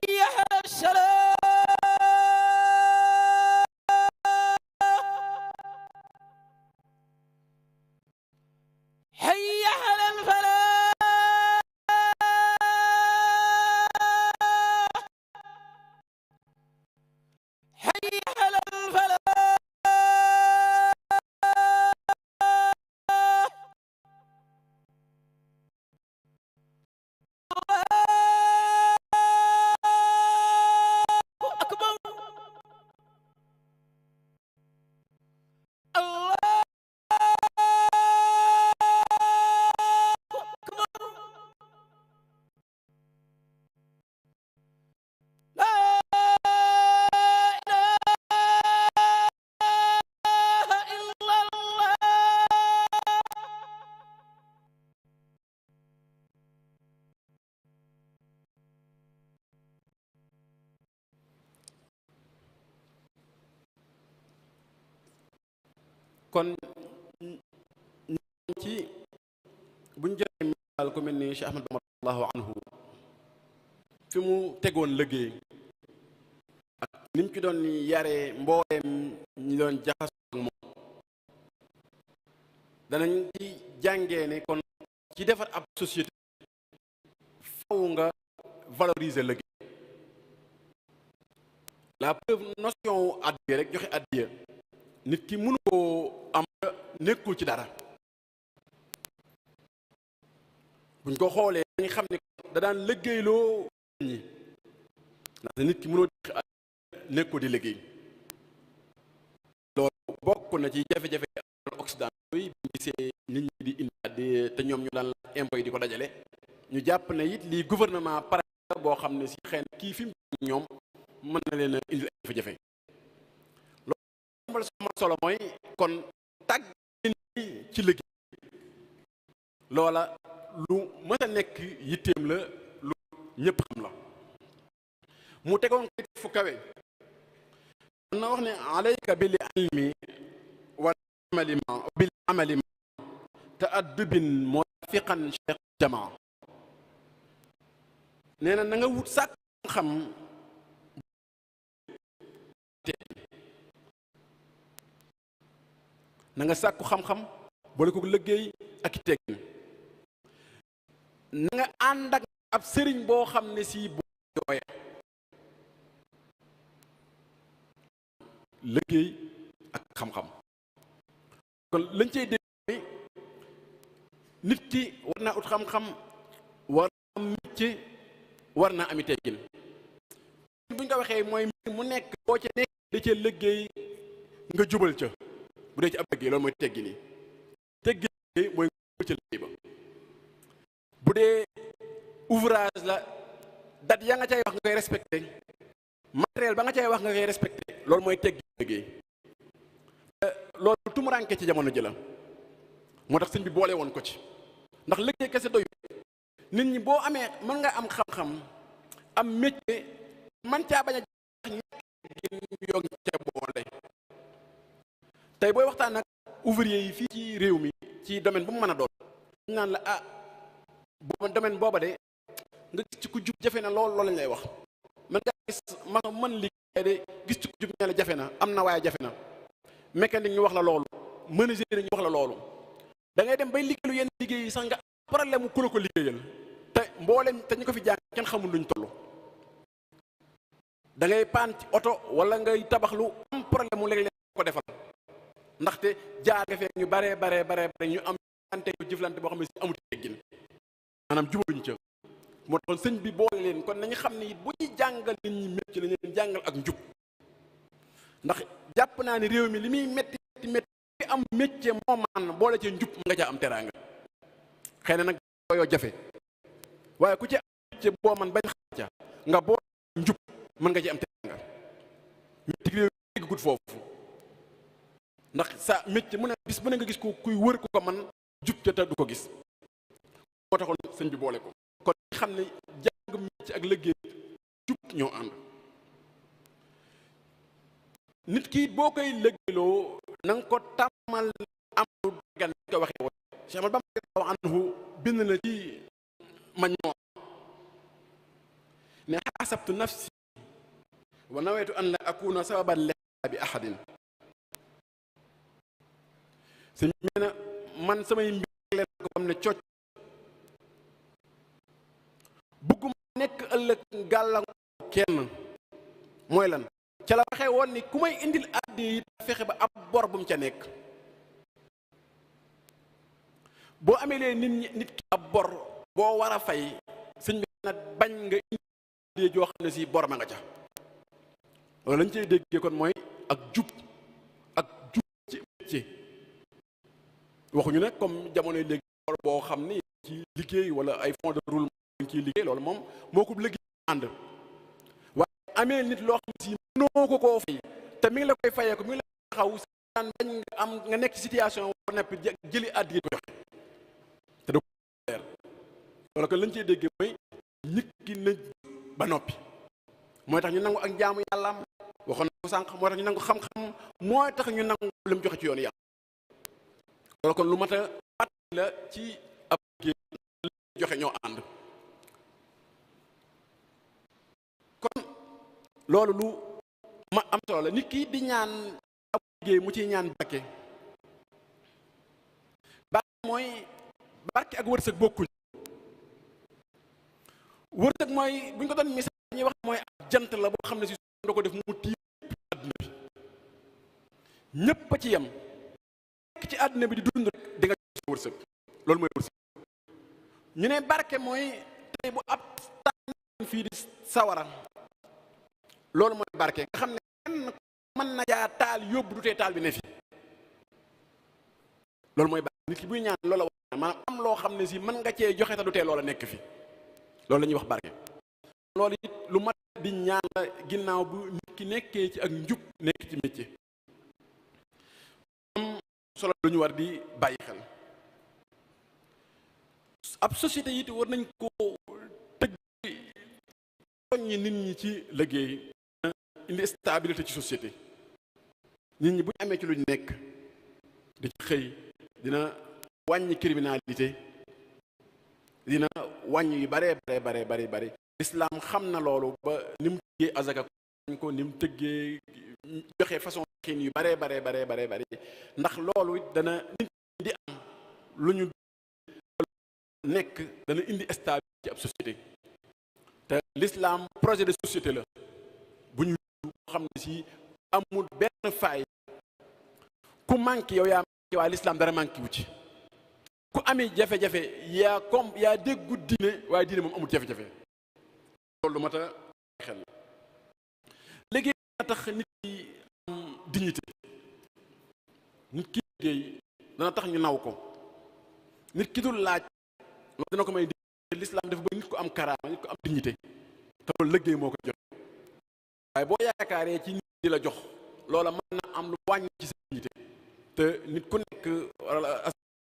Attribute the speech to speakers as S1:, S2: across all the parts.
S1: حي على السلام حي على الفلاح حي على الفلاح أكبر الله لا إله إلا الله
S2: kon ci buñ jëlee misaal ku mel ni Cheikh Ahmad Bamba radiyallahu anhu fi mu tegoon liggéey ak ni mu ci doon yaree mbooleem ñi doon jaxasoo ak moom danañ ci jàngee ne kon ci defar ab société faw nga valoriser liggéey. La preuve notion wu addiya rek joxe addiya nit ki mënu koo am nekkul ci dara buñ ko xoolee dañ xam ne da daan liggéeyloo ñi ndax nit ki mënoo joxe addiya nekkoo di liggéey. loolu bokk na ci jafe-jafe Occident yi bu gisee nit ñi di indi addiya te ñoom ñu daan la impôt yi di ko dajale ñu jàpp ne it lii gouvernement pare boo xam ne si xëy na kii fi mu ñoom mën na leen a indi ay jafe-jafe. loolu sama solo mooy kon tàgg nit ñi ci liggéey loola lu mën a nekk yitteem la lu ñëpp xam la mu tegoon ko fu kawe na wax ne alayka bil ilmi wal amali ma bil amali ma ta'addubin muwafiqan cheikh jamaa nee na nga wut sàkk xam na nga sàkku xam-xam boole ko liggéey ak i teggin na nga ànd ak ab sëriñ boo xam ne si bu yooya liggéey ak xam-xam kon lañ cey dégg nit ki war naa ut xam-xam war naa am métier war naa ami teggin buñ ko waxee mooy mu nekk boo ca nekk da ca liggéey nga jubal ca bu dee ci ab liggéey loolu mooy teggin yi teggin mooy nga jubal ca liggéey ba bu dee ouvrage la date ya nga cay wax nga koy respecté matériel ba nga cay wax nga koy respecté loolu mooy teggin liggéey loolu tumuranke ci jamono ji la moo tax sëñ bi boole woon ko ci ndax liggéey kese doyu nit ñi boo amee mën nga am xam-xam am métier man caa bañ a jax ñàkk yoo ngi ca boole tey booy waxtaan nag ouvrier yi fii ci réew mi ci domaine bu mu mën a doon ñu naan la ah booba domaine booba de nga gis ci ku jub jafe na lool loolu lañ lay wax man nga gis ma mën liggéey de gis ci ku jub ne la jafe na am na waaye jafe na mécanique ñu wax la loolu menuisier ñu wax la loolu da ngay dem bay liggéeyalu yenn liggéey yi sax nga problème mu ku la ko liggéeyal te mboolem te ñu ko fi jàng kenn xamul luñ toll da ngay paan ci oto wala ngay tabaxlu am problème mu léeg-léeg ko defal ndaxte jaar nga fee ñu bare ñu am ante yu jëflante boo xam ne si amut teggin maanaam jubaluñu ca moo taxoon sëñ bi boole leen kon nañu xam ne it bu ñuy jàngal nit ñi métti la leen jàngal ak njub ndax jàpp naa ne réew mi li muy métti am métier moo man boole ca njub nga ca am teraanga xëy na nag yoo jafe waaye ku ci am métier boo man bañ xam ca nga boole njub mën nga ci am teraanga métti réew mi dégg gut foofu ndax sa métier mu ne bis bu ne nga gis ko kuy wër ku ko man jub ca te du ko gis moo taxoon sëñ bi boole ko kon xam ne jàng métier ak liggéey jub ñoo ànd nit ki boo koy liggéeyloo na nga ko tàmmal am lu dagan ko waxee woon Cheikh Ahmad Bamba radiyallahu anhu bind na ci mañ moo ne xaasab xasabtu nafsi wa nawaytu an la akuna sababan li bi ahadin sëñ bi nee na man samay mbir leen ko xam ne cocc bugguma nekk ëllëg gàllankoor kenn mooy lan ca la waxee woon ni ku may indil àddi yi fexe ba ab bor bu mu ca nekk boo amee leen nit ki ab bor boo war a fay sëñ bi na bañ nga indi joo xam ne si bor ma nga ca loolu lañ cey déggee kon mooy ak jub ci métier waxuñu ne comme jamonoy léegi bor boo xam ni ci liggéey wala ay fonds de roulement dañ ciy liggéey loolu moom moo ko liggéey ànd waaye amee nit loo xam ne si mënoo ko koo fay te mi ngi la koy fayee ko mi ngi la taxaw si daan bañ nga nekk ci situation war nepp jëli àddi yi ko joxe te da ko leer loolu kon lañ cey déggee mooy nit ki na ba noppi mooy tax ñu nangu ak jaamu yàllaam waxoon na ko sànq mooy tax ñu nangu xam-xam mooy tax ñu nangu li mu joxe ci yoonu yàlla loolu kon lu mat a fàttali la ci ab liggéey joxe ñoo ànd kon loolu lu ma am solo la nit ki di ñaan ab liggéey mu ciy ñaan barke mooy barke ak wërsëg bokkuñ wërsëg mooy bu ñu ko doon misaal ñuy wax mooy ab jant la boo xam ne si da ko def mu tiim àdduna bi ñëpp a ci yem nekk ci àdduna bi di dund rek di nga jox sa wërsëg loolu mooy wërsëg ñu ne barke mooy tey bu ab tànn fii di sawara loolu mooy barke nga xam ne kenn mën na jaa taal yóbbu du tee taal bi ne fi loolu mooy barke nit ki buy ñaan loola wax maanaam am loo xam ne si mën nga cee joxe te du tee loola nekk fi loolu la ñuy wax barke loolu it lu mat di ñaan la ginnaaw bu nit ki nekkee ci ak njub nekk ci métier am solo lu ñu war di bàyyi xel ab société it war nañ ko tëgg soññi nit ñi ci liggéey indi stabilité ci société nit ñi bu ñu amee ci lu ñu nekk di ci xëy dina wàññi criminalité dina wàññi yu bare bare lislaam xam na loolu ba ni mu tëggee azaka ko ni mu tëggee joxe façon xiin yu bare ndax loolu dana nit di am lu ñu nekk dana indi stabilité ci ab société te l'islam projet de société la bu ñu xam ne si amul benn faay ku manqué yow yaa manqué waaye l'islam dara manqué wu ci ku amee jafe-jafe yaa déggu diine waaye diine moom amul jafe-jafe loolu mat a xel liggéey dana tax nit ki am dignité nit ki liggéey dana tax ñu naw ko nit ki dul laaj loolu dina ko may dignité l'islam dafa ba nit ko am karaama nit ko am dignité te loolu liggéey moo ko jox waaye boo yaakaaree ci nit di la jox loola mën na am lu wàññi ci sa dignité te nit ku nekk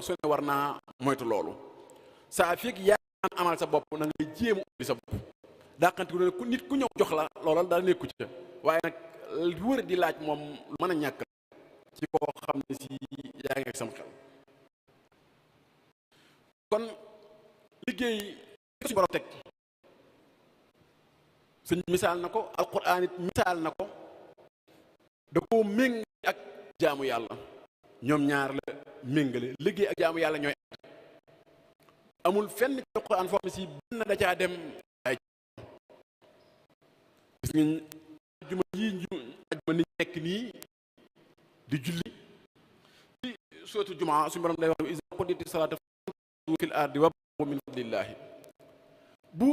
S2: su ne war naa moytu loolu saa fekk yaa amal sa bopp na ngay jéemu ubbi sa bopp dàqanti ku nit ku ñëw jox la loolal daal nekku ci waaye nag wër di laaj moom lu mën a ñàkk ci koo xam ne si yaa ngi ak sam xel kon liggéey suñu borom teg suñ misaal na ko alquran it misaal na ko da koo méngale ak jaamu yàlla ñoom ñaar la méngale liggéey ak jaamu yàlla ñooy amul fenn ci alquran foo xam ne si benn da caa dem ay gis nga ajuma ni nekk nii di julli ci sootu jumaa suñu borom day wax iza qudiyati salaatu fantashiru fil ardi wabtaghu min fadlillahi bu